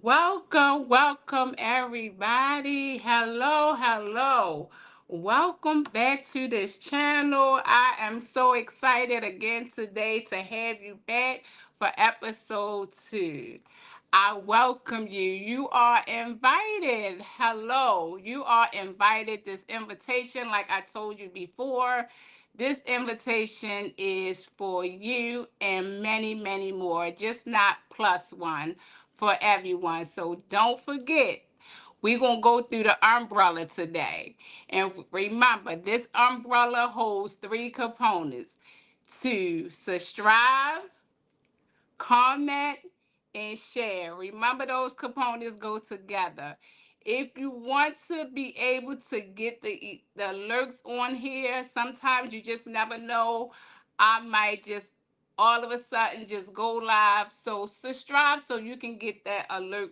Welcome everybody. Hello. Welcome back to this channel. I am so excited again today to have you back for episode 2. I welcome you. You are invited. Hello. You are invited. This invitation, like I told you before, this invitation is for you and many more, just not plus one, for everyone. So don't forget, we're going to go through the umbrella today. And remember, this umbrella holds 3 components: to subscribe, comment, and share. Remember, those components go together. If you want to be able to get the alerts on here, sometimes you just never know. I might just all of a sudden just go live. So subscribe so you can get that alert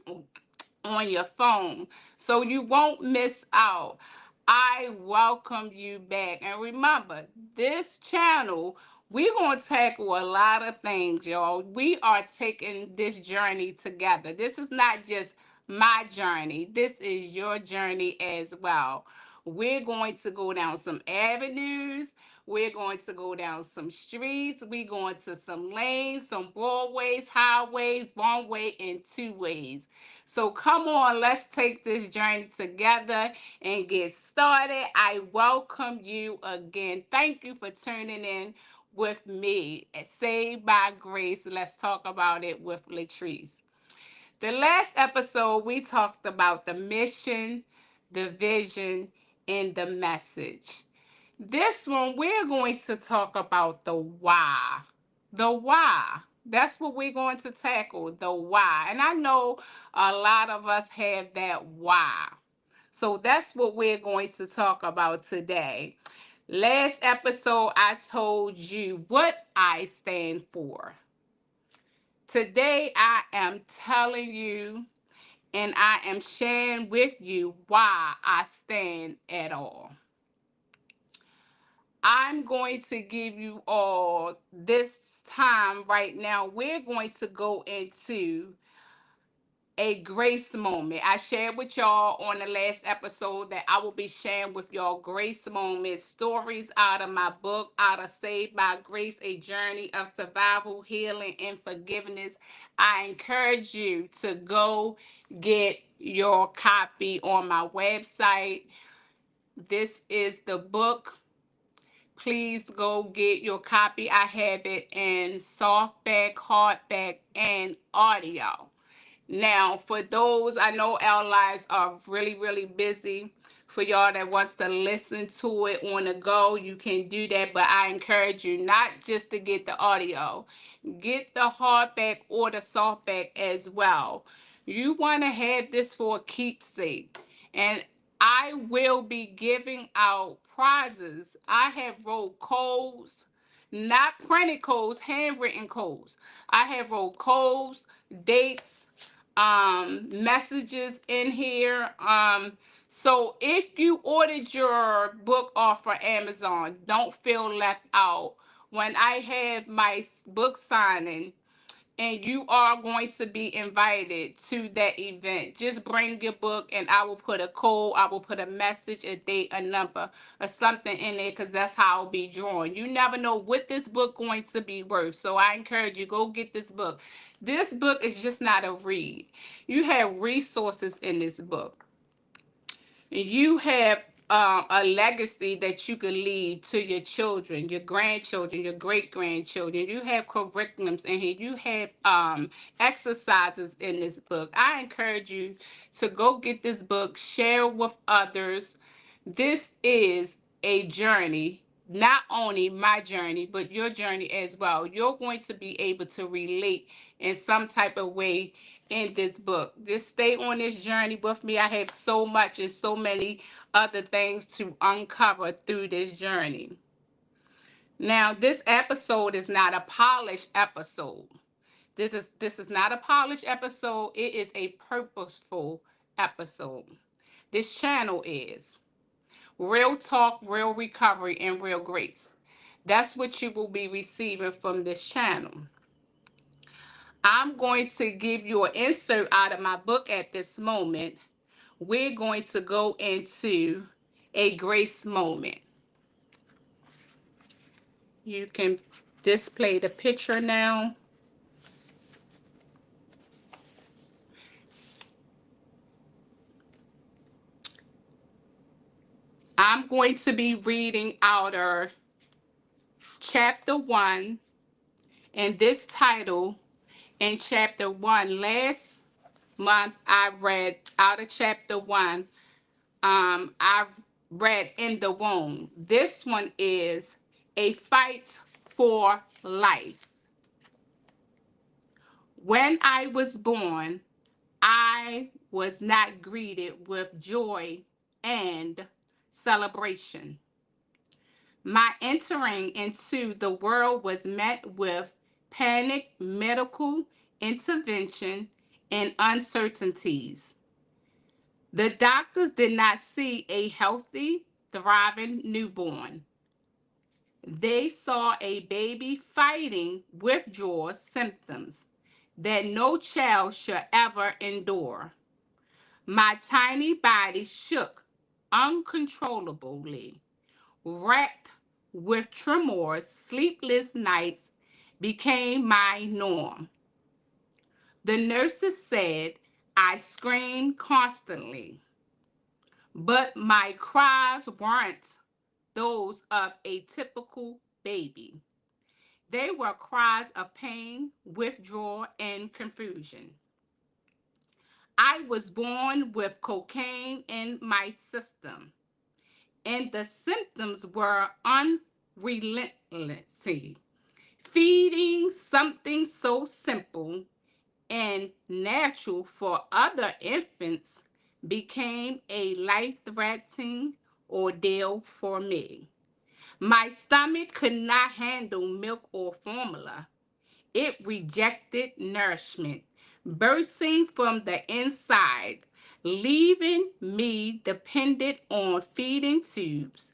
on your phone so you won't miss out. I welcome you back. And remember, this channel, we're going to tackle a lot of things, y'all. We are taking this journey together. This is not just my journey, this is your journey as well. We're going to go down some avenues. We're going to go down some streets. We're going to some lanes, some broadways, highways, one way, and two ways. So come on, let's take this journey together and get started. I welcome you again. Thank you for tuning in with me at Saved by Grace. Let's talk about it with Latrice. The last episode, we talked about the mission, the vision, and the message. This one, we're going to talk about the why. The why. That's what we're going to tackle, the why. And I know a lot of us have that why. So that's what we're going to talk about today. Last episode, I told you what I stand for. Today, I am telling you and I am sharing with you why I stand at all. I'm going to give you all this time right now. We're going to go into a grace moment. I shared with y'all on the last episode that I will be sharing with y'all grace moments, stories out of my book, Out of Saved by Grace, A Journey of Survival, Healing, and Forgiveness. I encourage you to go get your copy on my website. This is the book. Please go get your copy. I have it in softback, hardback, and audio. Now, for those, I know our lives are really busy. For y'all that wants to listen to it on the go, you can do that. But I encourage you not just to get the audio. Get the hardback or the softback as well. You want to have this for a keepsake. And I will be giving out prizes. I have wrote codes, not printed codes, handwritten codes. I have wrote codes, dates, messages in here. So if you ordered your book off for Amazon, don't feel left out. When I have my book signing, and you are going to be invited to that event, just bring your book and I will put a code, I will put a message, a date, a number, or something in there, because that's how I'll be drawn. You never know what this book going to be worth. So I encourage you, go get this book. This book is just not a read. You have resources in this book. You have a legacy that you can leave to your children, your grandchildren, your great grandchildren. You have curriculums in here. You have exercises in this book. I encourage you to go get this book, share with others. This is a journey, not only my journey, but your journey as well. You're going to be able to relate in some type of way in this book. Just stay on this journey with me. I have so much and so many other things to uncover through this journey. Now, this episode is not a polished episode. This is not a polished episode. It is a purposeful episode. This channel is real talk, real recovery, and real grace. That's what you will be receiving from this channel. I'm going to give you an insert out of my book at this moment. We're going to go into a grace moment. You can display the picture now. I'm going to be reading out of chapter 1, and this title in chapter 1. Last month I read out of chapter 1. I've read In the Womb. This one is A Fight for Life. When I was born, I was not greeted with joy and celebration. My entering into the world was met with panic, medical intervention, and uncertainties. The doctors did not see a healthy, thriving newborn. They saw a baby fighting withdrawal symptoms that no child should ever endure. My tiny body shook uncontrollably, racked with tremors. Sleepless nights became my norm. The nurses said I screamed constantly, but my cries weren't those of a typical baby. They were cries of pain, withdrawal, and confusion. I was born with cocaine in my system, and the symptoms were unrelenting. Feeding something so simple and natural for other infants became a life-threatening ordeal for me. My stomach could not handle milk or formula. It rejected nourishment, bursting from the inside, leaving me dependent on feeding tubes.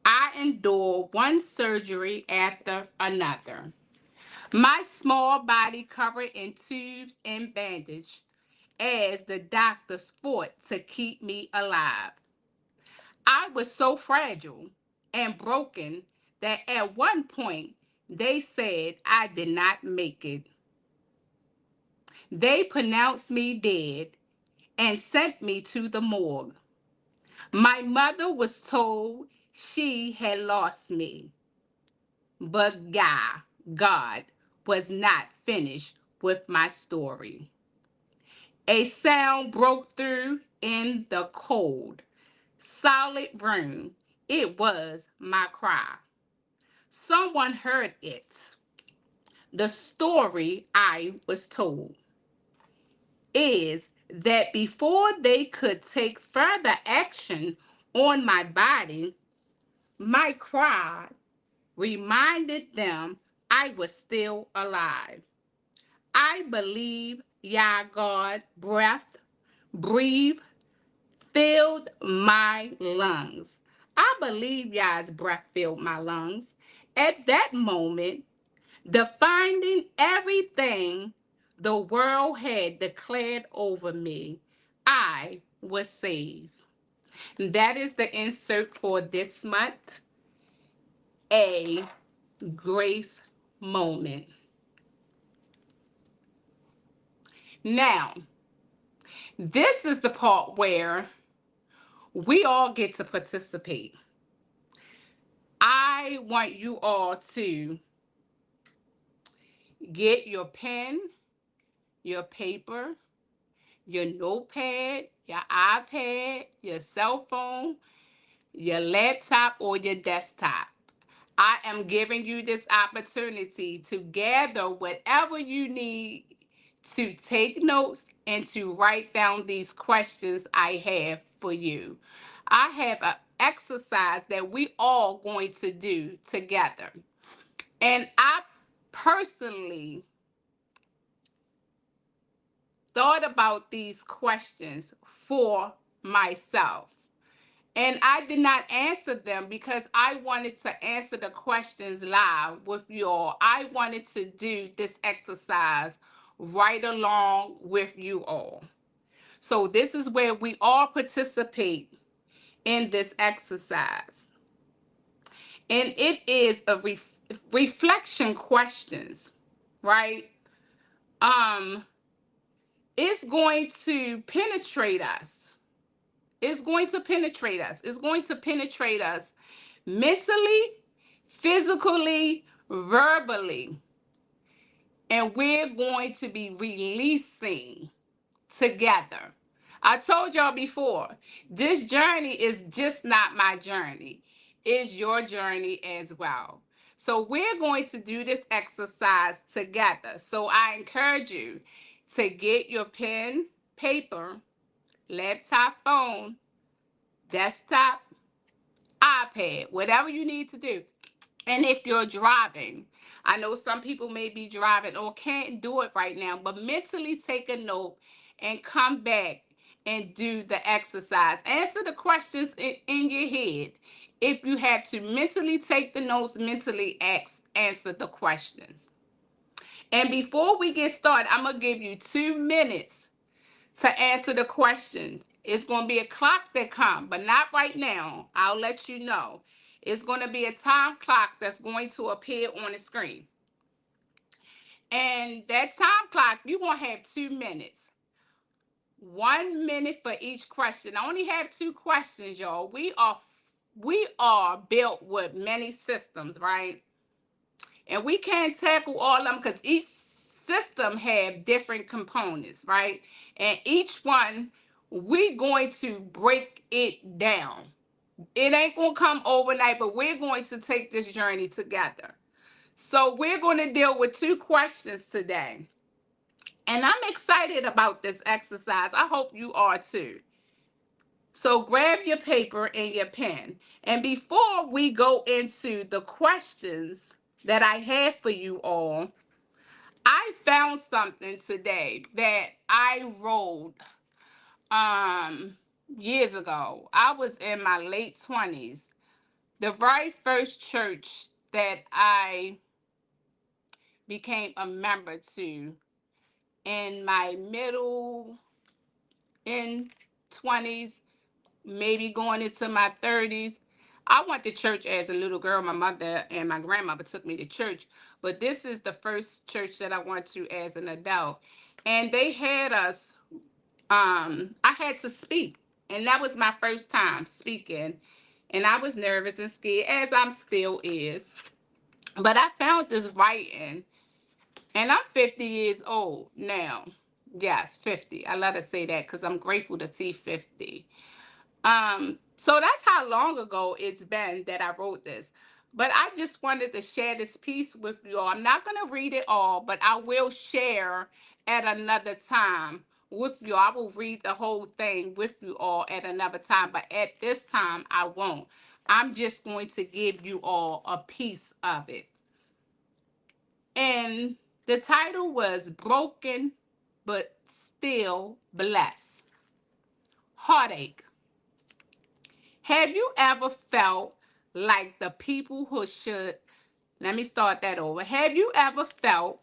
I endured one surgery after another, my small body covered in tubes and bandaged as the doctors fought to keep me alive. I was so fragile and broken that at one point they said I did not make it. They pronounced me dead and sent me to the morgue. My mother was told she had lost me, but God was not finished with my story. A sound broke through in the cold, solid room. It was my cry. Someone heard it. The story I was told is that before they could take further action on my body, my cry reminded them I was still alive. I believe Yah God breathed, filled my lungs. I believe Yah's breath filled my lungs. At that moment, defining everything the world had declared over me, I was saved. That is the insert for this month, a grace moment. Now, this is the part where we all get to participate. I want you all to get your pen, your paper, your notepad, your iPad, your cell phone, your laptop, or your desktop. I am giving you this opportunity to gather whatever you need to take notes and to write down these questions I have for you. I have an exercise that we all going to do together. And I personally thought about these questions for myself. And I did not answer them because I wanted to answer the questions live with you all. I wanted to do this exercise right along with you all. So this is where we all participate in this exercise. And it is a reflection questions, right? Um, it's going to penetrate us. It's going to penetrate us. It's going to penetrate us mentally, physically, verbally. And we're going to be releasing together. I told y'all before, this journey is just not my journey. It's your journey as well. So we're going to do this exercise together. So I encourage you to get your pen, paper, laptop, phone, desktop, iPad, whatever you need to do. And if you're driving, I know some people may be driving or can't do it right now, but mentally take a note and come back and do the exercise. Answer the questions in your head. If you have to mentally take the notes, mentally answer the questions. And before we get started, I'm going to give you 2 minutes to answer the question. It's going to be a clock that comes, but not right now. I'll let you know. It's going to be a time clock that's going to appear on the screen. And that time clock, you're going to have 2 minutes. 1 minute for each question. I only have 2 questions, y'all. We are built with many systems, right? And we can't tackle all of them because each system have different components, right? And each one, we're going to break it down. It ain't going to come overnight, but we're going to take this journey together. So we're going to deal with 2 questions today. And I'm excited about this exercise. I hope you are too. So grab your paper and your pen. And before we go into the questions that I have for you all, I found something today that I wrote years ago. I was in my late 20s. The very first church that I became a member to in my middle in 20s, maybe going into my 30s. I went to church as a little girl. My mother and my grandmother took me to church, but this is the first church that I went to as an adult. And they had us, I had to speak. And that was my first time speaking. And I was nervous and scared, as I'm still is. But I found this writing, and I'm 50 years old now. Yes, 50. I let her say that because I'm grateful to see 50. So that's how long ago it's been that I wrote this. But I just wanted to share this piece with you all. I'm not going to read it all, but I will share at another time with you. I will read the whole thing with you all at another time, but at this time I won't. I'm just going to give you all a piece of it. And the title was Broken but Still Blessed. Heartache. Have you ever felt like the people who should, let me start that over. Have you ever felt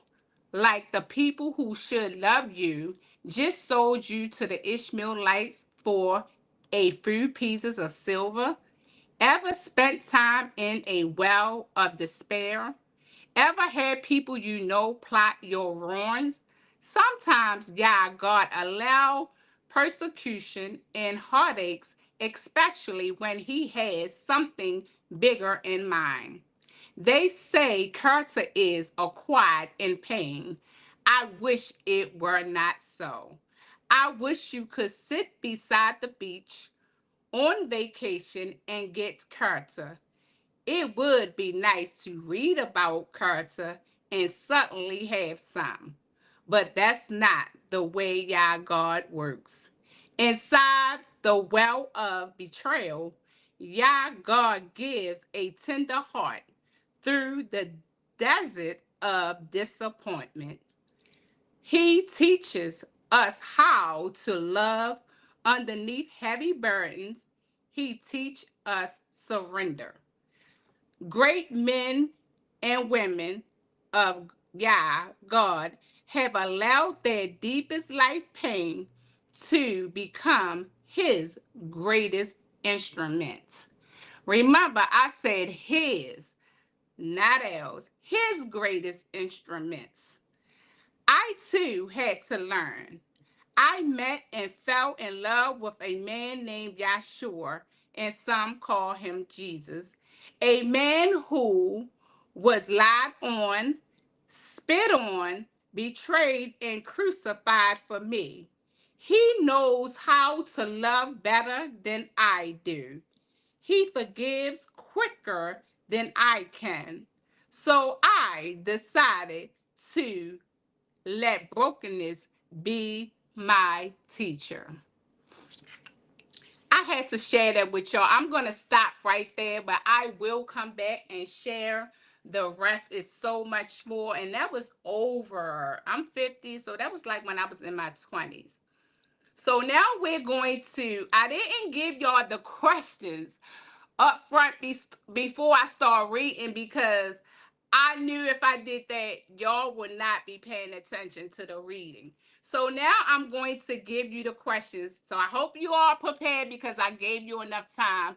like the people who should love you just sold you to the Ishmaelites for a few pieces of silver? Ever spent time in a well of despair? Ever had people you know plot your ruins? Sometimes, yeah, God allow persecution and heartaches, especially when he has something bigger in mind. They say character is acquired in pain. I wish it were not so. I wish you could sit beside the beach on vacation and get character. It would be nice to read about character and suddenly have some. But that's not the way Yah God works. Inside the well of betrayal, Yah God gives a tender heart through the desert of disappointment. He teaches us how to love underneath heavy burdens. He teaches us surrender. Great men and women of Yah, God, have allowed their deepest life pain to become his greatest instrument. Remember, I said his, not ours, his greatest instruments. I too had to learn. I met and fell in love with a man named Yahshua, and some call him Jesus, a man who was lied on, spit on, betrayed, and crucified for me. He knows how to love better than I do. He forgives quicker than I can. So I decided to let brokenness be my teacher. I had to share that with y'all. I'm going to stop right there, but I will come back and share the rest. Is so much more. And that was over. I'm 50, so that was like when I was in my 20s. So now we're going to, I didn't give y'all the questions up front before I start reading because I knew if I did that, y'all would not be paying attention to the reading. So now I'm going to give you the questions. So I hope you are prepared because I gave you enough time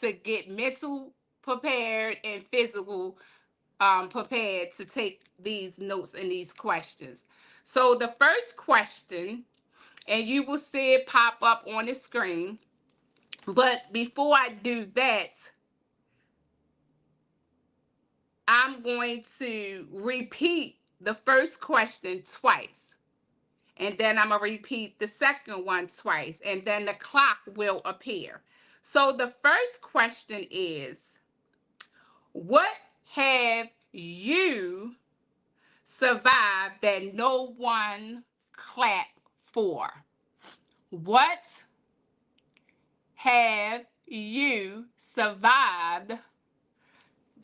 to get mental prepared and physical prepared to take these notes and these questions. So the first question, and you will see it pop up on the screen. But before I do that, I'm going to repeat the first question twice. And then I'm going to repeat the second one twice. And then the clock will appear. So the first question is, what have you survived that no one clapped for? What have you survived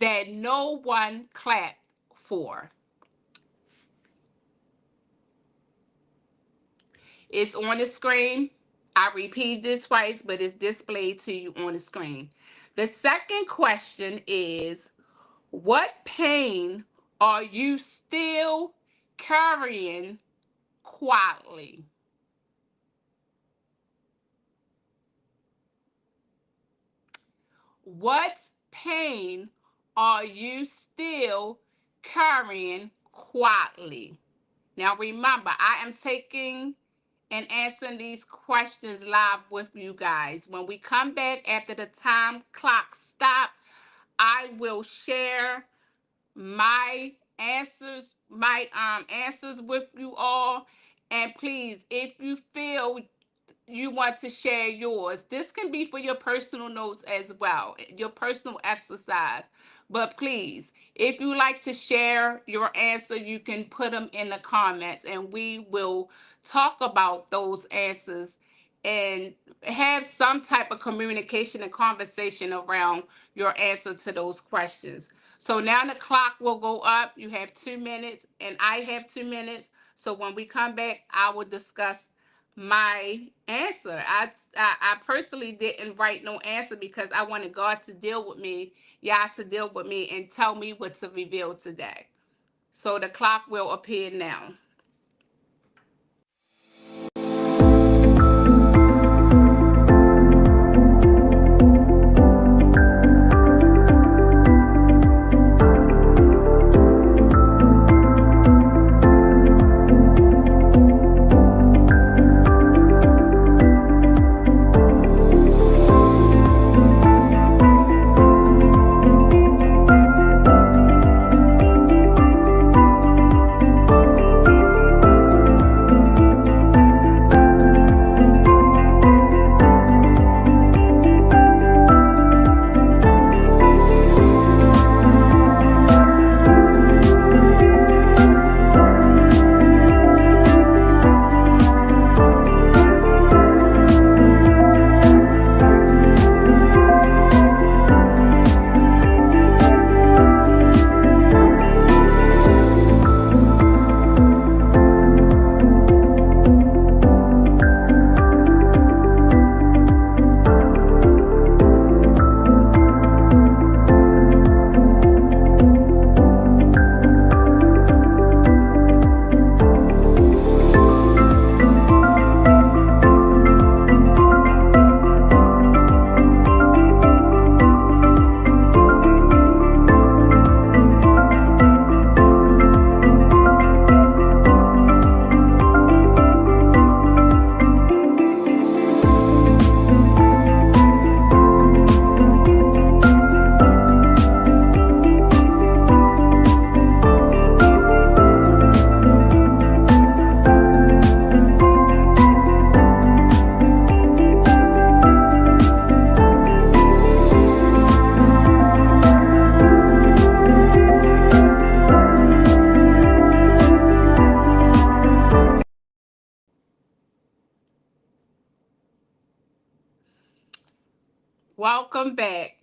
that no one clapped for? It's on the screen. I repeat this twice, but it's displayed to you on the screen. The second question is, what pain are you still carrying quietly? What pain are you still carrying quietly? Now remember, I am taking and answering these questions live with you guys. When we come back after the time clock stop, I will share my answers with you all. And please, if you feel you want to share yours, this can be for your personal notes as well, your personal exercise. But please, if you like to share your answer, you can put them in the comments and we will talk about those answers and have some type of communication and conversation around your answer to those questions. So now the clock will go up. You have 2 minutes and I have 2 minutes. So when we come back, I will discuss my answer. I personally didn't write no answer because I wanted God to deal with me, y'all to deal with me and tell me what to reveal today. So the clock will appear now. Welcome back.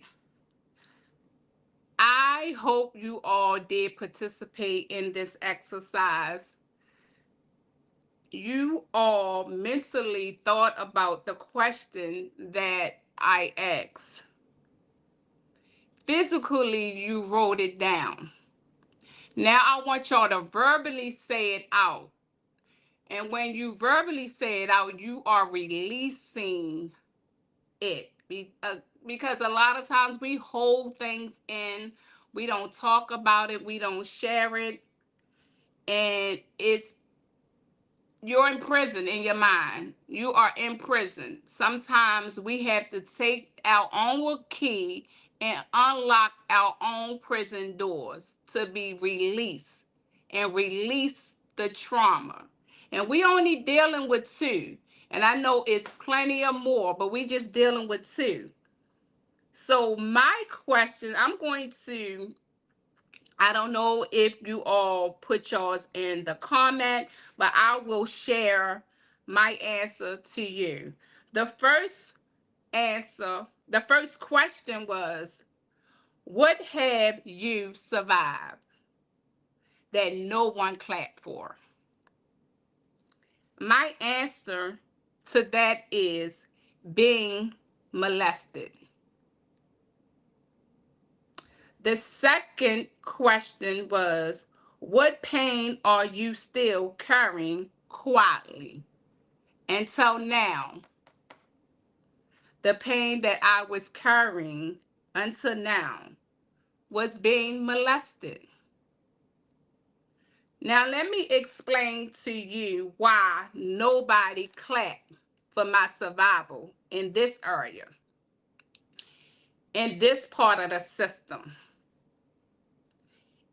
I hope you all did participate in this exercise. You all mentally thought about the question that I asked. Physically, you wrote it down. Now I want y'all to verbally say it out. And when you verbally say it out, you are releasing it. Because a lot of times we hold things in, we don't talk about it, we don't share it, and you're in prison in your mind. You are in prison. Sometimes we have to take our own key and unlock our own prison doors to be released and release the trauma. And we only dealing with two. And I know it's plenty of more, but we just dealing with two. So my question, I don't know if you all put yours in the comment, but I will share my answer to you. The first the first question was, what have you survived that no one clapped for? My answer to that is being molested. The second question was, what pain are you still carrying quietly? Until now, the pain that I was carrying until now was being molested. Now, let me explain to you why nobody clapped for my survival in this area, in this part of the system.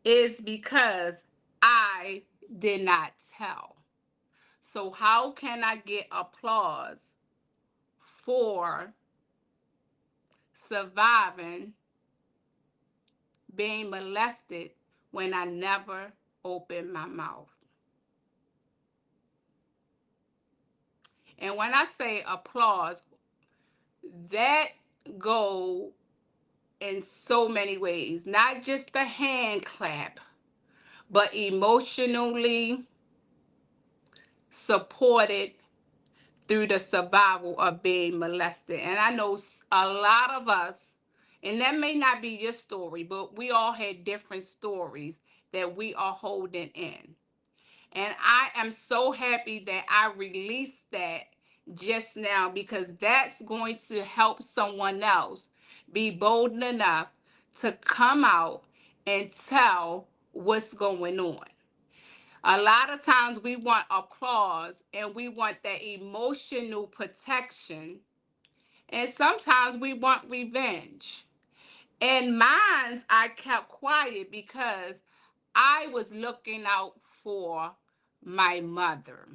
Is because I did not tell. So how can I get applause for surviving being molested when I never opened my mouth? And when I say applause, that go in so many ways, not just the hand clap, but emotionally supported through the survival of being molested. And I know a lot of us, and that may not be your story, but we all had different stories that we are holding in. And I am so happy that I released that just now, because that's going to help someone else be bold enough to come out and tell what's going on. A lot of times we want applause and we want that emotional protection, and sometimes we want revenge. And mine, I kept quiet because I was looking out for my mother.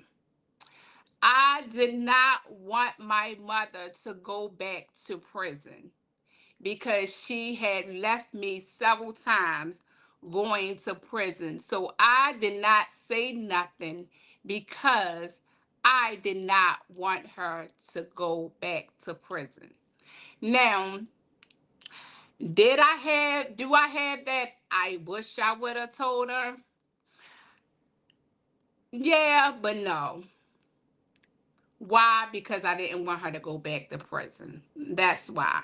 I did not want my mother to go back to prison because she had left me several times going to prison. So I did not say nothing because I did not want her to go back to prison. Now, do I have that? I wish I would have told her. Yeah, but no. Why? Because I didn't want her to go back to prison. That's why.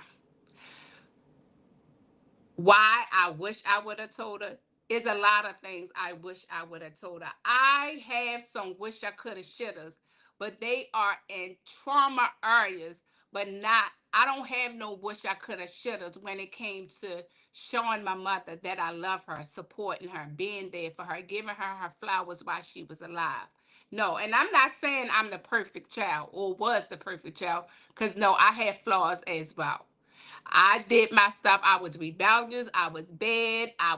Why I wish I would have told her is a lot of things I wish I would have told her. I have some wish I could have, should have, but they are in trauma areas, but not, I don't have no wish I could have, should have when it came to showing my mother that I love her, supporting her, being there for her, giving her flowers while she was alive. No, and I'm not saying I'm the perfect child or was the perfect child, because no, I have flaws as well. I did my stuff. I was rebellious. I was bad. I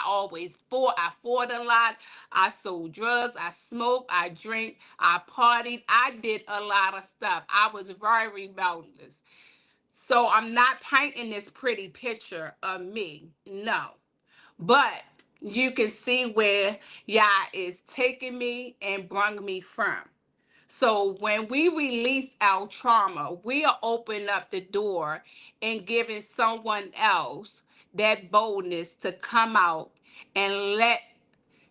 always fought. I fought a lot. I sold drugs. I smoked. I drank. I partied. I did a lot of stuff. I was very rebellious. So I'm not painting this pretty picture of me. No. But you can see where Yah is taking me and bring me from. So when we release our trauma, we are opening up the door and giving someone else that boldness to come out and let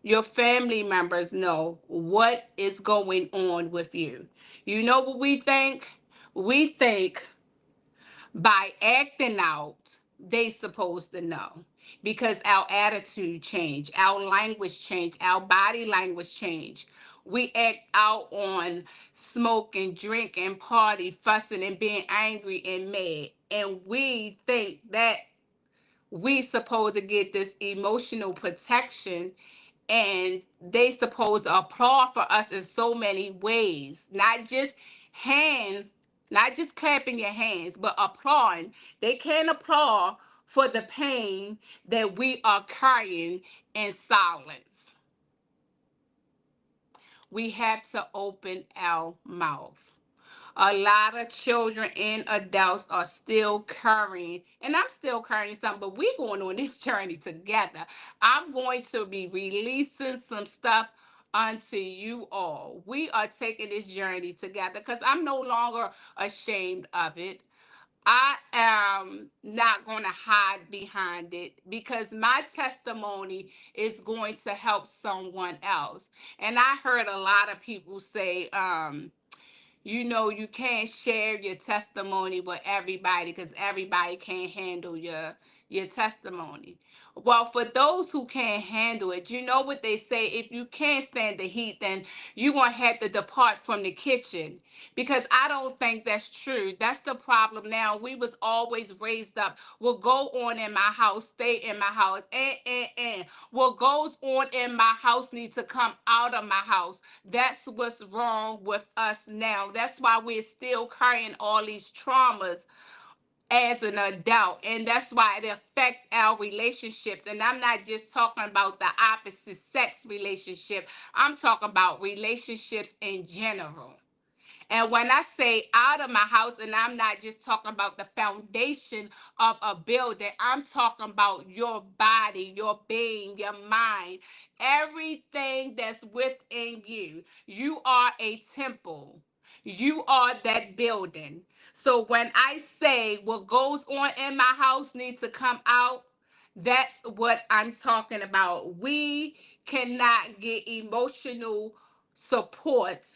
your family members know what is going on with you. You know what we think? We think by acting out, they supposed to know because our attitude change, our language change, our body language change. We act out on smoking, drinking, party, fussing, and being angry and mad. And we think that we supposed to get this emotional protection, and they supposed to applaud for us in so many ways, hand not just clapping your hands, but applauding. They can applaud for the pain that we are carrying in silence. We have to open our mouth. A lot of children and adults are still carrying, and I'm still carrying something, but we're going on this journey together. I'm going to be releasing some stuff unto you all. We are taking this journey together because I'm no longer ashamed of it. I am not going to hide behind it because my testimony is going to help someone else. And I heard a lot of people say, you know, you can't share your testimony with everybody because everybody can't handle your testimony. Well, for those who can't handle it, you know what they say, if you can't stand the heat, then you're going to have to depart from the kitchen, because I don't think that's true. That's the problem now. We was always raised up, what go on in my house stay in my house, and what goes on in my house needs to come out of my house. That's what's wrong with us now. That's why we're still carrying all these traumas as an adult, and that's why it affect our relationships. And I'm not just talking about the opposite sex relationship, I'm talking about relationships in general. And when I say out of my house, and I'm not just talking about the foundation of a building, I'm talking about your body, your being, your mind, everything that's within you. You are a temple. You are that building. So when I say what goes on in my house needs to come out, that's what I'm talking about. We cannot get emotional support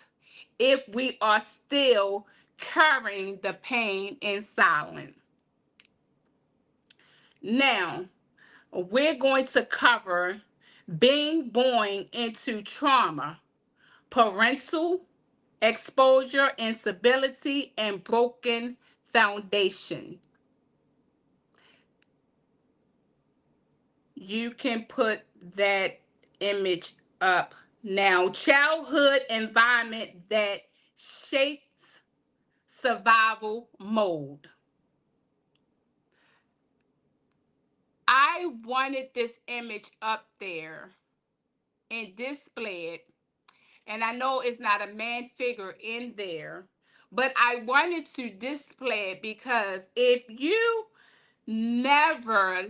if we are still carrying the pain in silence. Now, we're going to cover being born into trauma, parental exposure, instability, and broken foundation. You can put that image up now. Childhood environment that shapes survival mode. I wanted this image up there and displayed, and I know it's not a man figure in there, but I wanted to display it because if you never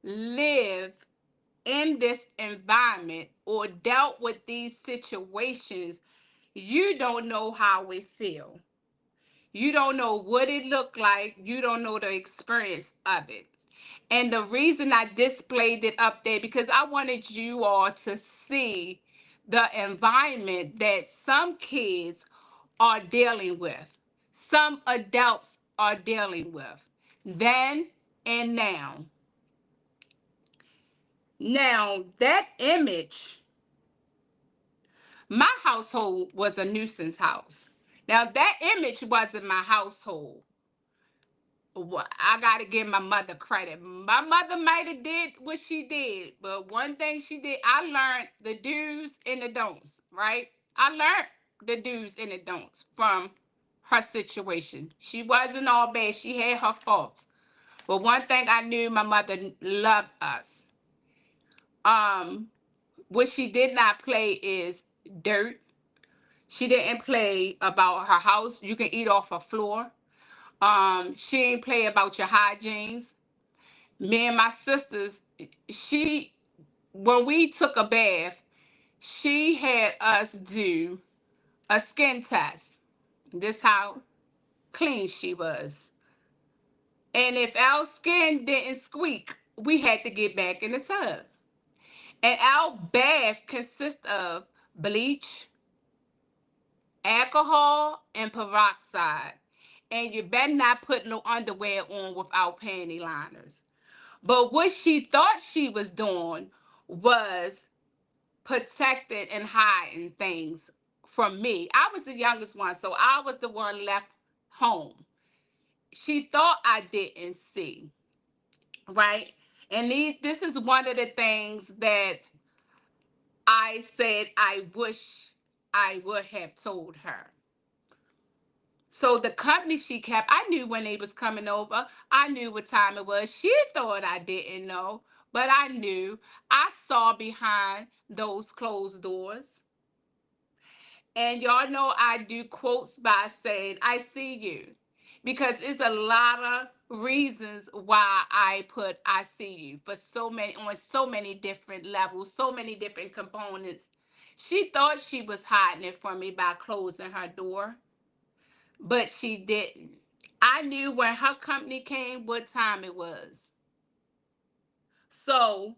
live in this environment or dealt with these situations, you don't know how it feels. You don't know what it looked like. You don't know the experience of it. And the reason I displayed it up there because I wanted you all to see the environment that some kids are dealing with, some adults are dealing with, then and now. Now, that image, my household was a nuisance house. Now, that image wasn't my household. I gotta give my mother credit. My mother might have did what she did, but one thing she did, I learned the do's and the don'ts, right? I learned the do's and the don'ts from her situation. She wasn't all bad. She had her faults. But one thing I knew, my mother loved us. Um, what she did not play is dirt. She didn't play about her house. You can eat off her floor. She ain't play about your hygienes. Me and my sisters, she when we took a bath, she had us do a skin test. This how clean she was. And if our skin didn't squeak, we had to get back in the tub. And our bath consists of bleach, alcohol, and peroxide. And you better not put no underwear on without panty liners. But what she thought she was doing was protecting and hiding things from me. I was the youngest one, so I was the one left home. She thought I didn't see, right? And this is one of the things that I said I wish I would have told her. So the company she kept, I knew when they was coming over. I knew what time it was. She thought I didn't know, but I knew. I saw behind those closed doors. And y'all know I do quotes by saying, I see you. Because it's a lot of reasons why I put I see you for so many, on so many different levels, so many different components. She thought she was hiding it from me by closing her door, but she didn't. I knew when her company came what time it was. So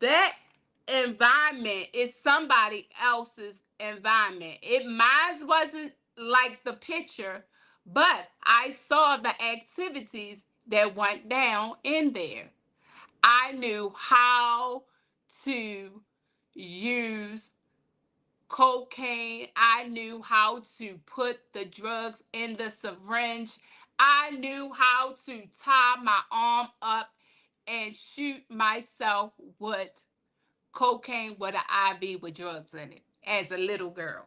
that environment is somebody else's environment. It mine wasn't like the picture, but I saw the activities that went down in there. I knew how to use cocaine. I knew how to put the drugs in the syringe. I knew how to tie my arm up and shoot myself with cocaine with an IV with drugs in it as a little girl.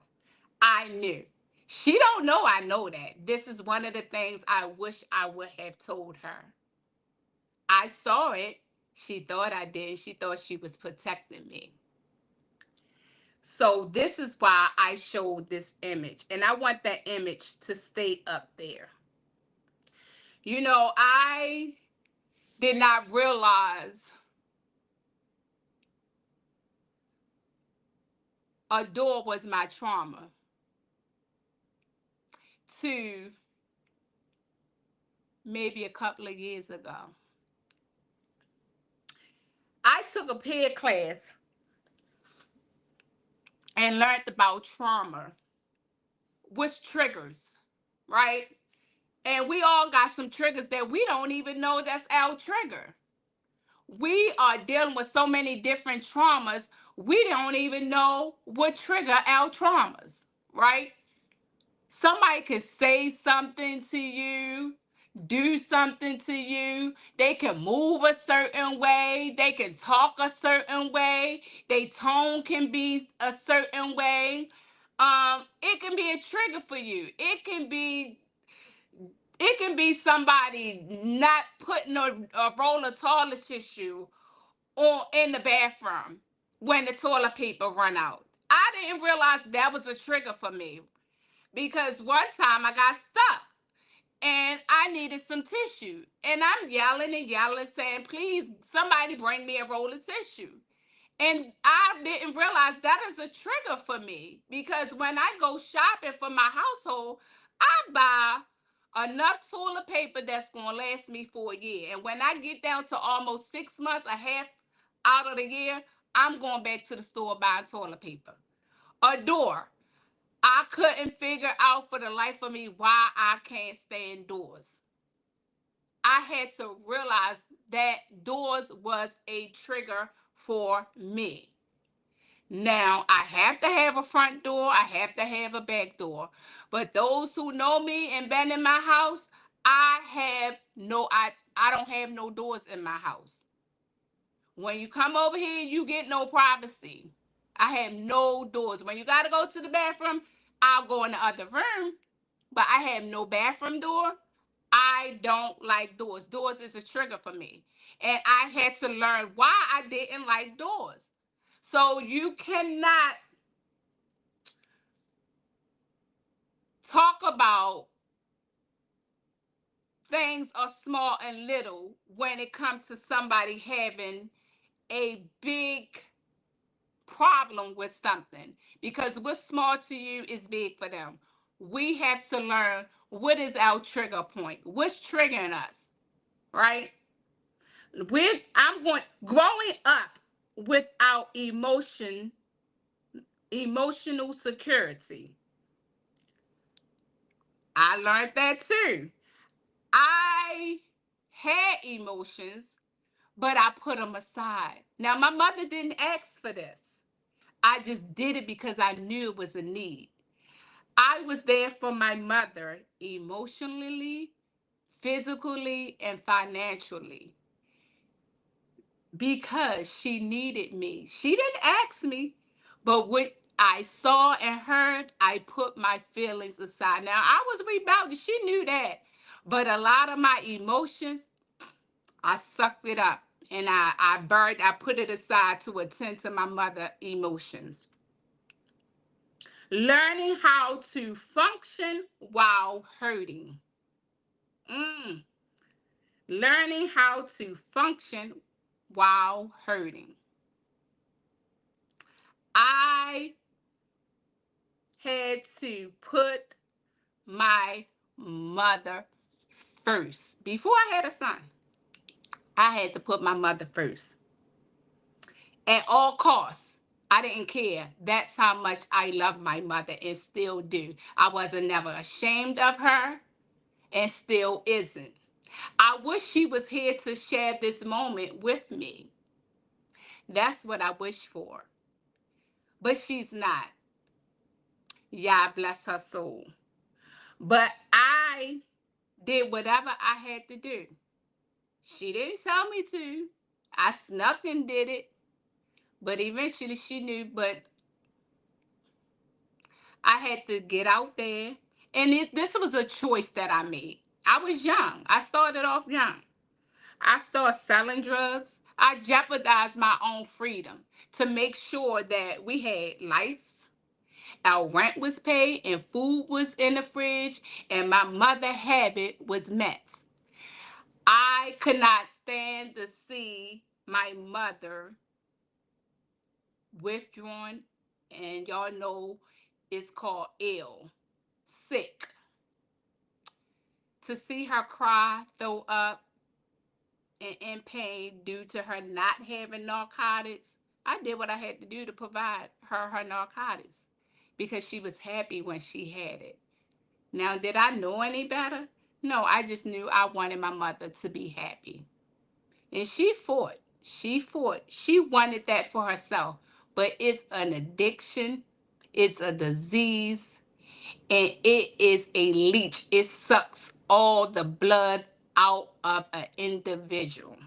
I knew. She don't know I know that. This is one of the things I wish I would have told her. I saw it. She thought I did. She thought she was protecting me. So this is why I showed this image. And I want that image to stay up there. You know, I did not realize a door was my trauma to maybe a couple of years ago. I took a peer class and learned about trauma, which triggers, right? And we all got some triggers that we don't even know that's our trigger. We are dealing with so many different traumas, we don't even know what trigger our traumas, right? Somebody could say something to you, do something to you. They can move a certain way. They can talk a certain way. Their tone can be a certain way. It can be a trigger for you. It can be somebody not putting a roll of toilet tissue on in the bathroom when the toilet paper run out. I didn't realize that was a trigger for me because one time I got stuck and I needed some tissue. And I'm yelling and yelling, saying, please, somebody bring me a roll of tissue. And I didn't realize that is a trigger for me because when I go shopping for my household, I buy enough toilet paper that's going to last me for a year. And when I get down to almost 6 months, a half out of the year, I'm going back to the store buying toilet paper. A door. I couldn't figure out for the life of me why I can't stand doors. I had to realize that doors was a trigger for me. Now, I have to have a front door, I have to have a back door. But those who know me and been in my house, I don't have no doors in my house. When you come over here, you get no privacy. I have no doors. When you got to go to the bathroom, I'll go in the other room, but I have no bathroom door. I don't like doors. Doors is a trigger for me. And I had to learn why I didn't like doors. So you cannot talk about things are small and little when it comes to somebody having a big problem problem with something, because what's small to you is big for them. We have to learn what is our trigger point, what's triggering us, right? I'm going growing up without emotional security. I learned that too. I had emotions, but I put them aside. Now, my mother didn't ask for this. I just did it because I knew it was a need. I was there for my mother emotionally, physically, and financially because she needed me. She didn't ask me, but what I saw and heard, I put my feelings aside. Now, I was rebellious. She knew that. But a lot of my emotions, I sucked it up and I put it aside to attend to my mother emotions. Learning how to function while hurting. Mm. Learning how to function while hurting. I had to put my mother first. Before I had a son, I had to put my mother first at all costs. I didn't care. That's how much I love my mother and still do. I wasn't never ashamed of her and still isn't. I wish she was here to share this moment with me. That's what I wish for. But she's not. Yeah, bless her soul. But I did whatever I had to do. She didn't tell me to. I snuck and did it. But eventually she knew. But I had to get out there. And this was a choice that I made. I was young. I started off young. I started selling drugs. I jeopardized my own freedom to make sure that we had lights, our rent was paid, and food was in the fridge, and my mother habit was met. I could not stand to see my mother withdrawn, and y'all know it's called ill, sick. To see her cry, throw up, and in pain due to her not having narcotics, I did what I had to do to provide her narcotics because she was happy when she had it. Now, did I know any better? No, I just knew I wanted my mother to be happy. And she fought. She fought. She wanted that for herself. But it's an addiction, it's a disease, and it is a leech. It sucks all the blood out of an individual.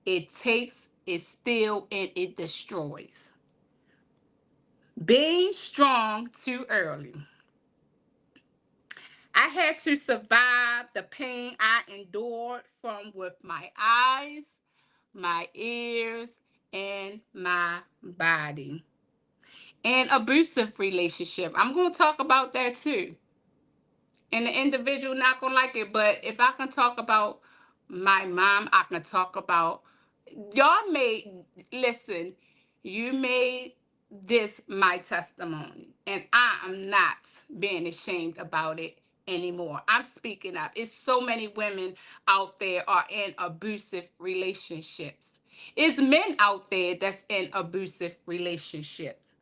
It takes, it steals, and it destroys. Being strong too early. I had to survive the pain I endured from with my eyes, my ears, and my body. And abusive relationship. I'm going to talk about that too. And the individual not going to like it, but if I can talk about my mom, I can talk about y'all made, listen, you made this my testimony, and I am not being ashamed about it anymore. I'm speaking up. It's so many women out there are in abusive relationships. It's men out there that's in abusive relationships.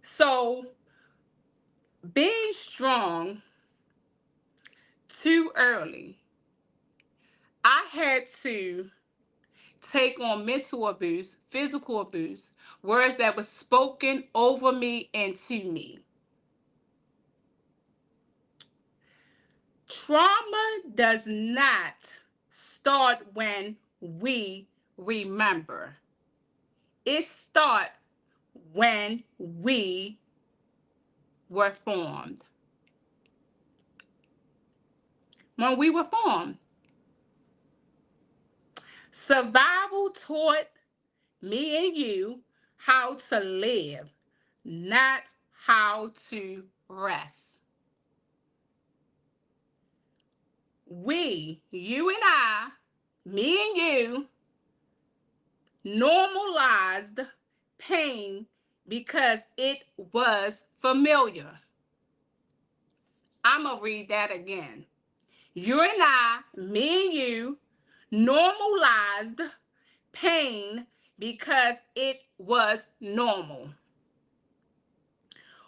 So being strong too early, I had to take on mental abuse, physical abuse, words that were spoken over me and to me. Trauma does not start when we remember. It starts when we were formed. When we were formed. Survival taught me and you how to live, not how to rest. We, you and I, me and you, normalized pain because it was familiar. I'm going to read that again. You and I, me and you, normalized pain because it was normal.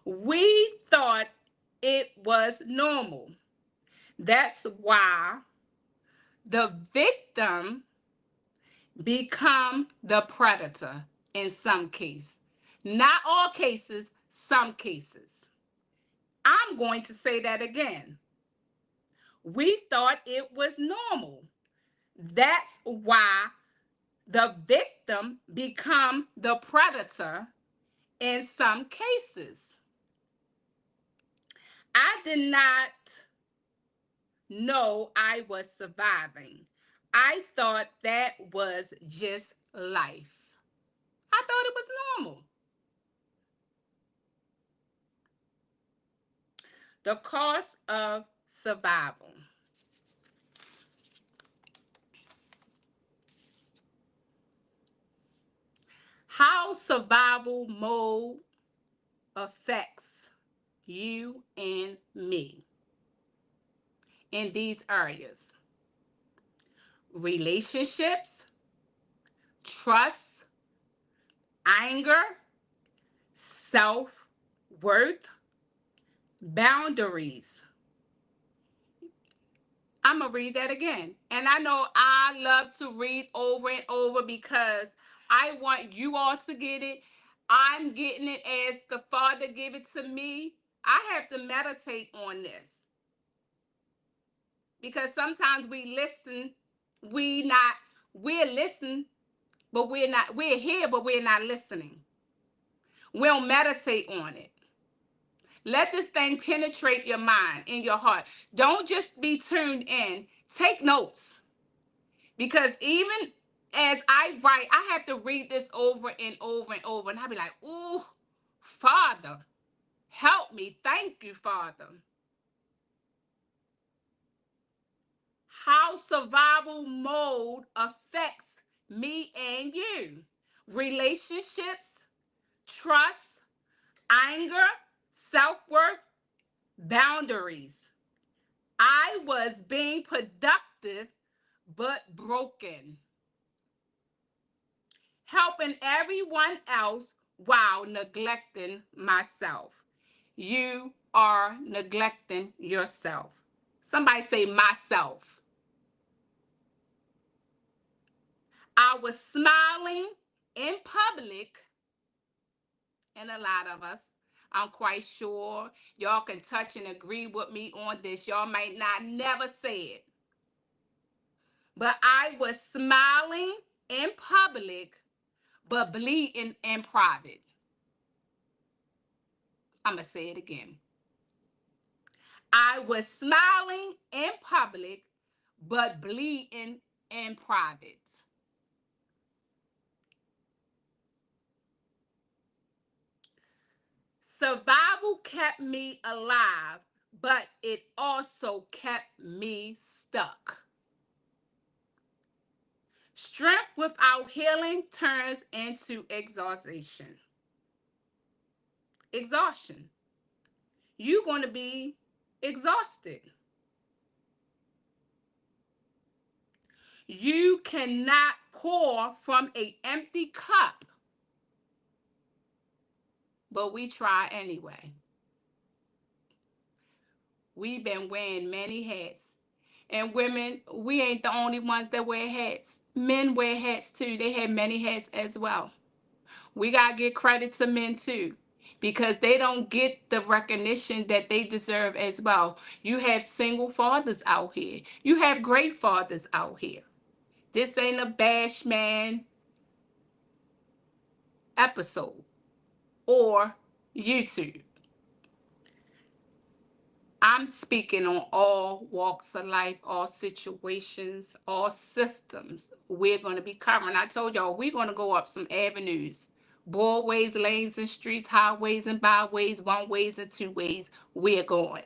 We thought it was normal. That's why the victim become the predator in some cases. Not all cases, some cases. I'm going to say that again. We thought it was normal. That's why the victim become the predator in some cases. I did not know I was surviving. I thought that was just life. I thought it was normal. The cost of survival. How survival mode affects you and me in these areas: relationships, trust, anger, self worth, boundaries. I'm going to read that again. And I know I love to read over and over because I want you all to get it. I'm getting it as the Father gave it to me. I have to meditate on this because sometimes we listen, we're listening, but we're here, but we're not listening. We don't meditate on it. Let this thing penetrate your mind and your heart. Don't just be tuned in. Take notes. Because even as I write, I have to read this over and over and over. And I'll be like, ooh, Father, help me. Thank you, Father. How survival mode affects me and you. Relationships, trust, anger, self-worth, boundaries. I was being productive but broken, helping everyone else while neglecting myself. You are neglecting yourself. Somebody say myself. I was smiling in public, and a lot of us, I'm quite sure y'all can touch and agree with me on this. Y'all might not never say it. But I was smiling in public, but bleeding in private. I'm going to say it again. I was smiling in public, but bleeding in private. Survival kept me alive, but it also kept me stuck. Strength without healing turns into exhaustion. Exhaustion. You're going to be exhausted. You cannot pour from an empty cup, but we try anyway. We've been wearing many hats. And women, we ain't the only ones that wear hats. Men wear hats too. They have many hats as well. We got to give credit to men too, because they don't get the recognition that they deserve as well. You have single fathers out here. You have great fathers out here. This ain't a bash man episode or YouTube. I'm speaking on all walks of life, all situations, all systems we're going to be covering. I told y'all we're going to go up some avenues: broadways, lanes, and streets, highways and byways, one ways and two ways. We're going.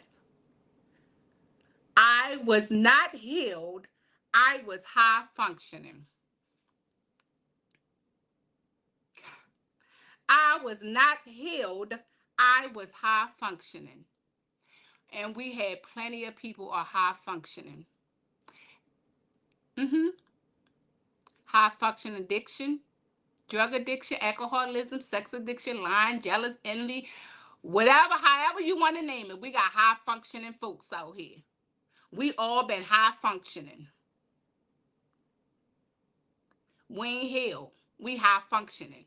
I was not healed. I was high functioning. I was not healed. I was high functioning. And we had plenty of people are high functioning. Mm-hmm. High functioning addiction, drug addiction, alcoholism, sex addiction, lying, jealous, envy, whatever, however you want to name it. We got high functioning folks out here. We all been high functioning. We ain't healed. We high functioning.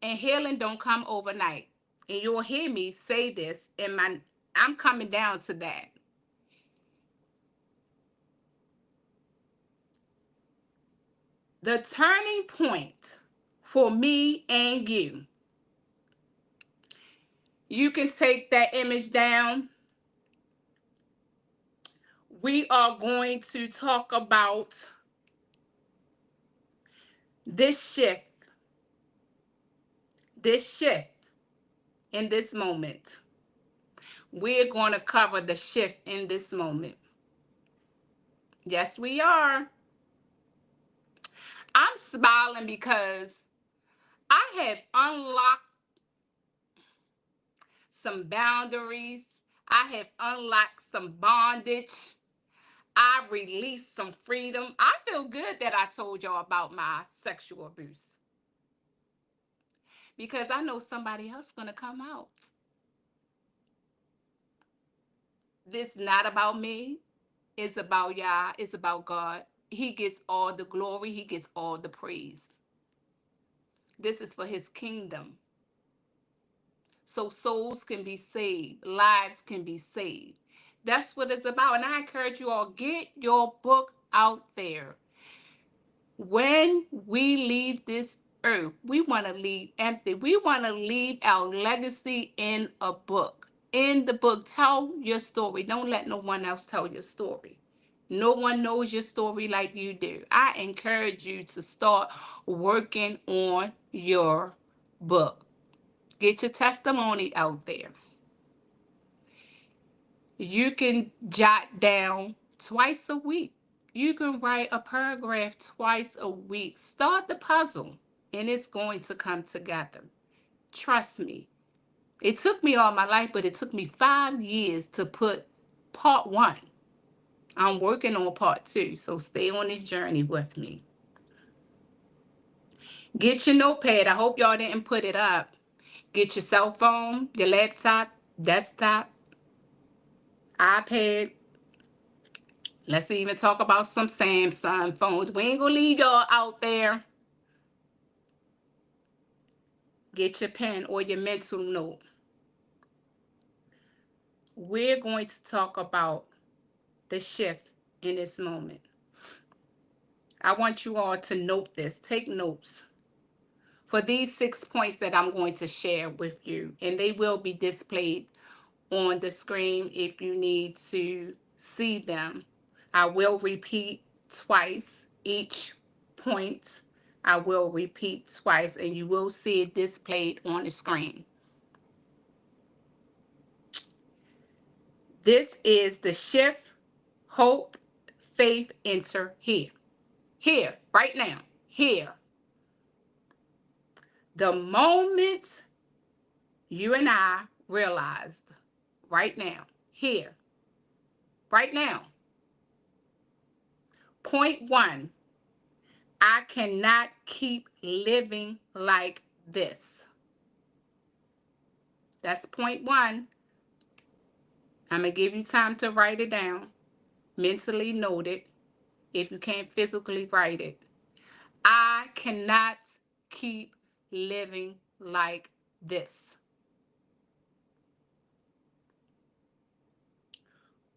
And healing don't come overnight. And you'll hear me say this in my, I'm coming down to that. The turning point for me and you can take that image down. We are going to talk about this shift, this shift in this moment. We're going to cover the shift in this moment. Yes, we are. I'm smiling because I have unlocked some boundaries. I have unlocked some bondage. I've released some freedom. I feel good that I told y'all about my sexual abuse because I know somebody else going to come out. This is not about me. It's about y'all. It's about God. He gets all the glory. He gets all the praise. This is for his kingdom. So souls can be saved. Lives can be saved. That's what it's about. And I encourage you all, get your book out there. When we leave this earth, we want to leave empty. We want to leave our legacy in a book. In the book, tell your story. Don't let no one else tell your story. No one knows your story like you do. I encourage you to start working on your book. Get your testimony out there. You can jot down twice a week. You can write a paragraph twice a week. Start the puzzle, and it's going to come together. Trust me. It took me all my life, but it took me 5 years to put part one. I'm working on part two, so stay on this journey with me. Get your notepad. I hope y'all didn't put it up. Get your cell phone, your laptop, desktop, iPad. Let's even talk about some Samsung phones. We ain't gonna leave y'all out there. Get your pen or your mental note. We're going to talk about the shift in this moment. I want you all to note this. Take notes for these 6 points that I'm going to share with you, and they will be displayed on the screen if you need to see them. I will repeat twice each point. I will repeat twice, and you will see it displayed on the screen. This is the shift, hope, faith, enter here. Here, right now, here. The moment you and I realized, right now, here, right now. Point one, I cannot keep living like this. That's point one. I'm going to give you time to write it down. Mentally note it if you can't physically write it. I cannot keep living like this.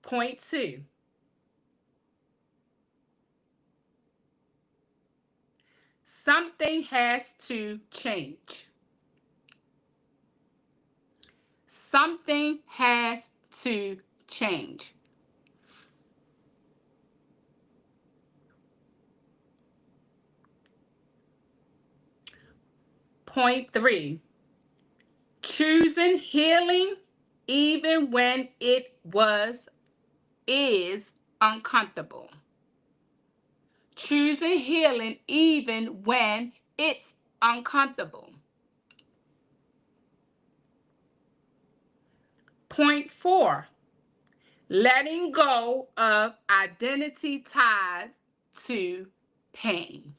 Point two, something has to change. Something has to change. Point three, choosing healing even when it is uncomfortable. Choosing healing even when it's uncomfortable. Point 4, letting go of identity tied to pain.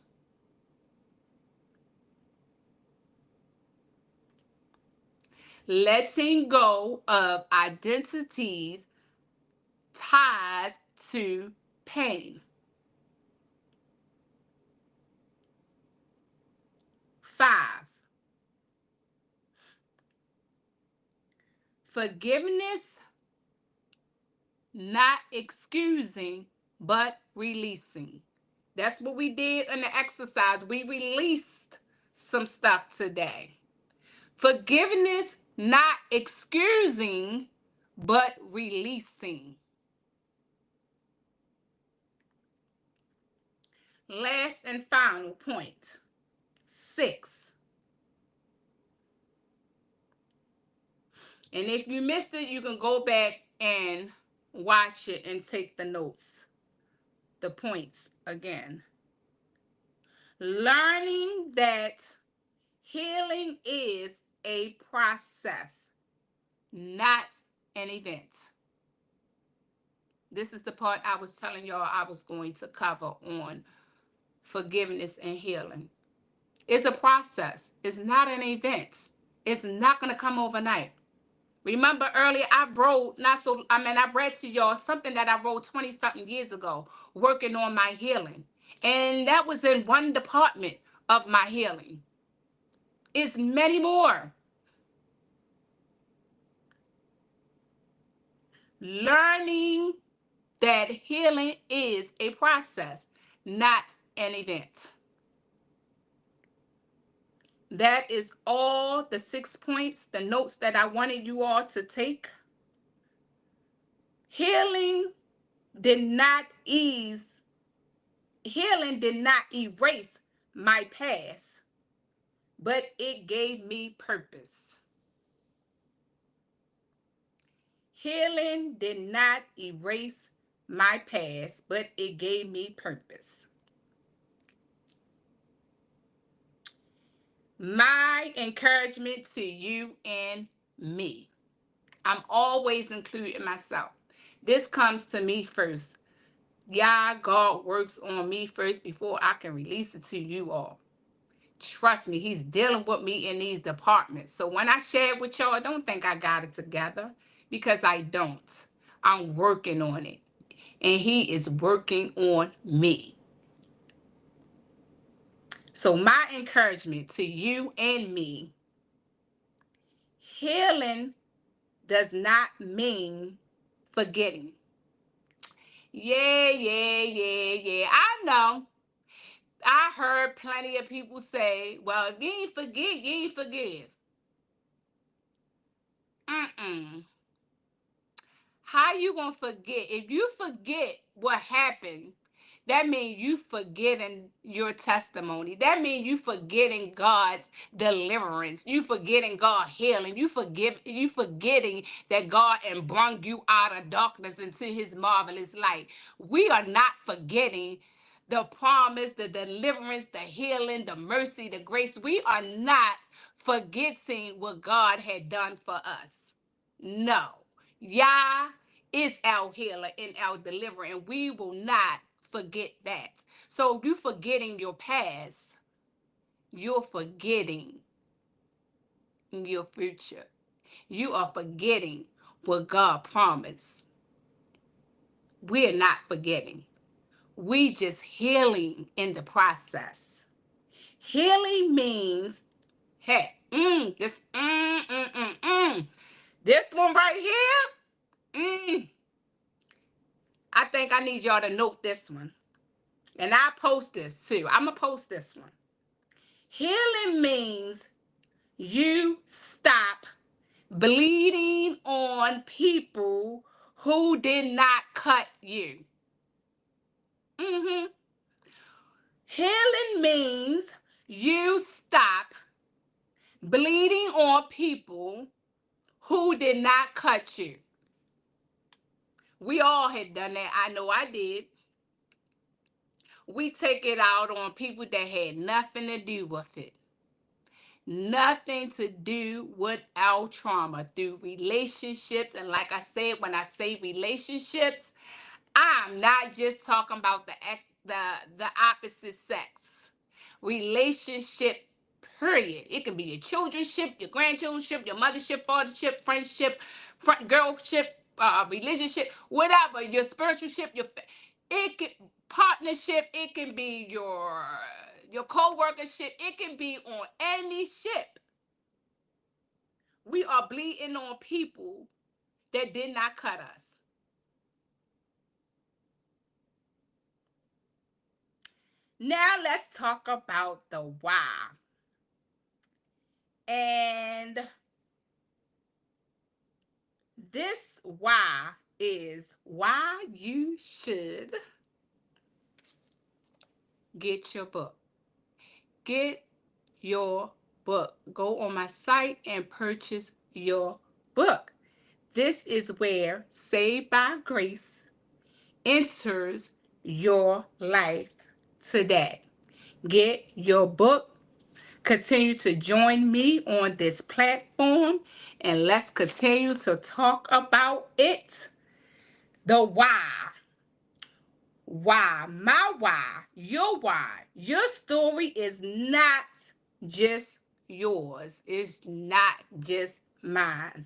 Letting go of identities tied to pain. 5, forgiveness, not excusing, but releasing. That's what we did in the exercise. We released some stuff today. Forgiveness, not excusing, but releasing. Last and final point. 6. And if you missed it, you can go back and watch it and take the notes, the points again. Learning that healing is a process, not an event. This is the part I was telling y'all I was going to cover on forgiveness and healing. It's a process. It's not an event. It's not going to come overnight. Remember earlier I read to y'all something that I wrote 20 something years ago, working on my healing. And that was in one department of my healing. It's many more. Learning that healing is a process, not an event. That is all the 6 points, the notes that I wanted you all to take. Healing did not erase my past, but it gave me purpose. Healing did not erase my past, but it gave me purpose. My encouragement to you and me. I'm always including myself. This comes to me first. Yeah, God works on me first before I can release it to you all. Trust me, he's dealing with me in these departments. So when I share it with y'all, don't think I got it together, because I don't. I'm working on it. And he is working on me. So my encouragement to you and me, healing does not mean forgetting. Yeah. I know. I heard plenty of people say, well, if you ain't forget, you ain't forgive. Mm-mm. How you gonna forget? If you forget what happened, that means you forgetting your testimony. That means you forgetting God's deliverance. You forgetting God healing. You forgetting that God and brung you out of darkness into his marvelous light. We are not forgetting the promise, the deliverance, the healing, the mercy, the grace. We are not forgetting what God had done for us. No. Yah is our healer and our deliverer, and we will not forget that. So you forgetting your past, you're forgetting your future. You are forgetting what God promised. We're not forgetting. We just healing in the process. Healing means, hey, this one right here, I think I need y'all to note this one. And I post this too. I'm going to post this one. Healing means you stop bleeding on people who did not cut you. Healing means you stop bleeding on people who did not cut you. We all had done that. I know I did. We take it out on people that had nothing to do with it. nothing to do with our trauma through relationships. And like I said, when I say relationships, I'm not just talking about the opposite sex. Relationship, period. It can be your childrenship, your grandchildrenship, your mothership, fathership, friendship, girlship, religionship, whatever. Your spiritualship, it can partnership. It can be your co-workership. It can be on any ship. We are bleeding on people that did not cut us. Now let's talk about the why. And this why is why you should get your book. Get your book. Go on my site and purchase your book. This is where Saved by Grace enters your life today. Get your book. Continue to join me on this platform and let's continue to talk about it. The why. Why? My why. Your why. Your story is not just yours, it's not just mine.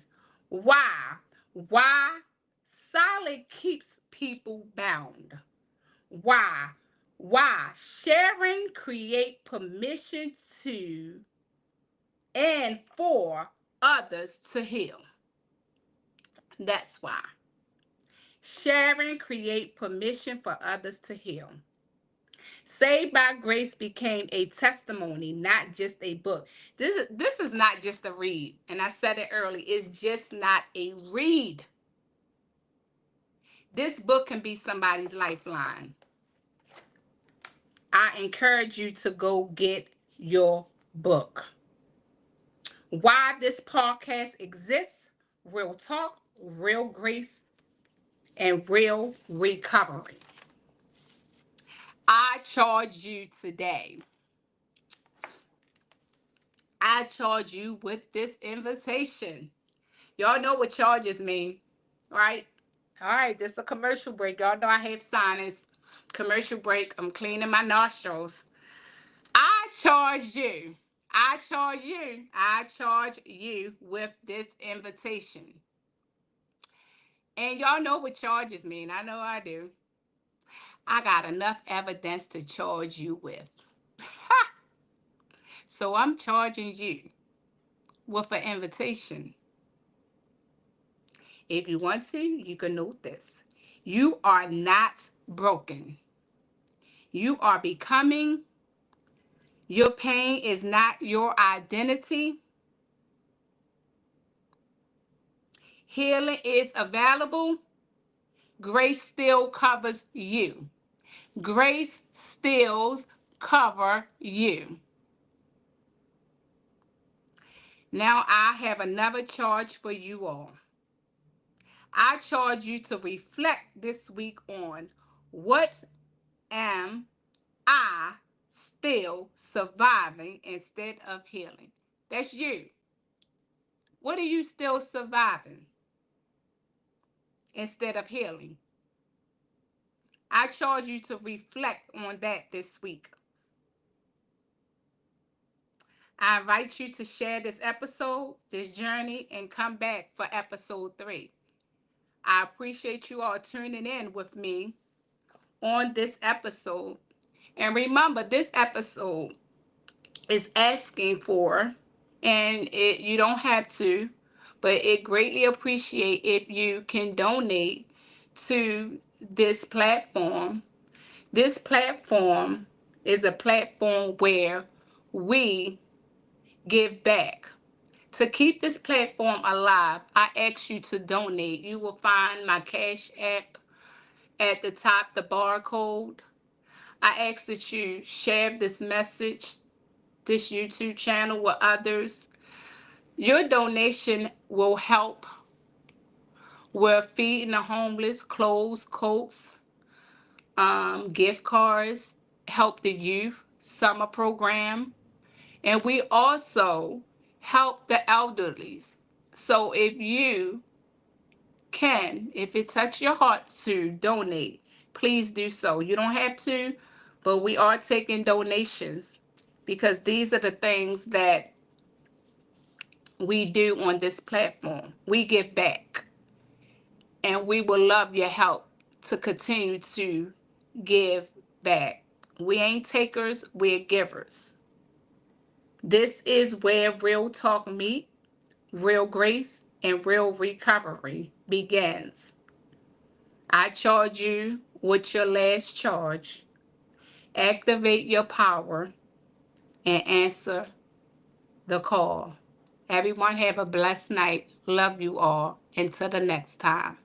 Why? Why? Silent keeps people bound. Why? Why? Sharing create permission to and for others to heal. That's why. Sharing create permission for others to heal. Saved by Grace became a testimony, not just a book. This is not just a read. And I said it early, it's just not a read. This book can be somebody's lifeline. I encourage you to go get your book. Why this podcast exists: real talk, real grace, and real recovery. I charge you today. I charge you with this invitation. Y'all know what charges mean, right? All right, this is a commercial break. Y'all know I have sinus. Commercial break. I'm cleaning my nostrils. I charge you. I charge you. I charge you with this invitation. And y'all know what charges mean. I know I do. I got enough evidence to charge you with. So I'm charging you with an invitation. If you want to, you can note this. You are not broken. You are becoming. Your pain is not your identity. Healing is available. Grace still covers you. Grace still cover you. Now I have another charge for you all. I charge you to reflect this week on what am I still surviving instead of healing. That's you. What are you still surviving instead of healing? I charge you to reflect on that this week. I invite you to share this episode, this journey, and come back for episode 3. I appreciate you all tuning in with me on this episode. And remember, this episode is asking for, and you don't have to, but it greatly appreciate if you can donate to this platform. This platform is a platform where we give back. To keep this platform alive, I ask you to donate. You will find my Cash App at the top, the barcode. I ask that you share this message, this YouTube channel with others. Your donation will help with feeding the homeless, clothes, coats, gift cards, help the youth, summer program, And we also help the elderly. So if you can, if it touches your heart to donate, please do so. You don't have to, but we are taking donations because these are the things that we do on this platform. We give back, and we will love your help to continue to give back. We ain't takers, we're givers. This is where real talk meet, real grace, and real recovery begins. I charge you with your last charge. Activate your power and answer the call. Everyone have a blessed night. Love you all. Until the next time.